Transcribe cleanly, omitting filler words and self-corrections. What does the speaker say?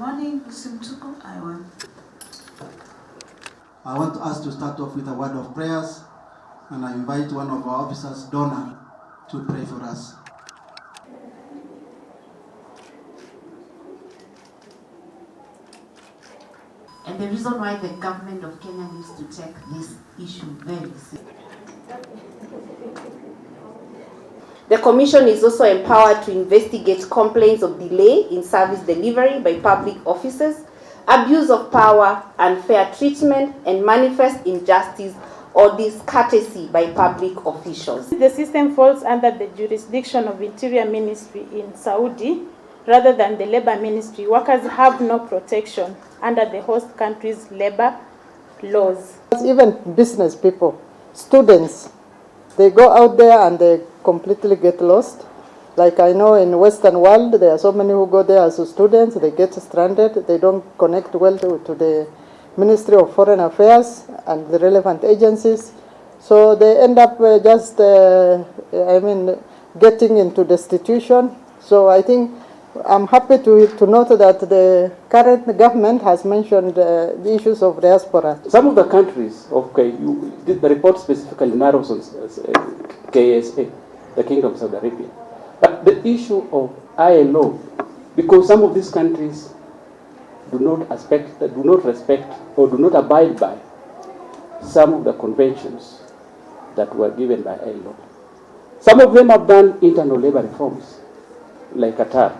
morning, Simtuko. I want us to start off with a word of prayers, and I invite one of our officers, Donna, to pray for us. And the reason why the government of Kenya needs to take this issue very seriously. The Commission is also empowered to investigate complaints of delay in service delivery by public officers, abuse of power, unfair treatment, and manifest injustice or discourtesy by public officials. The system falls under the jurisdiction of Interior Ministry in Saudi rather than the Labor Ministry. Workers have no protection under the host country's labor laws. Even business people, students, they go out there and they completely get lost. Like I know in Western world, there are so many who go there as students, they get stranded, they don't connect well to the Ministry of Foreign Affairs and the relevant agencies. So they end up getting into destitution. So I think I'm happy to note that the current government has mentioned the issues of diaspora. Some of the countries, the report specifically narrows on KSA, the Kingdom of Saudi Arabia. But the issue of ILO, because some of these countries do not respect or do not abide by some of the conventions that were given by ILO. Some of them have done internal labor reforms, like Qatar.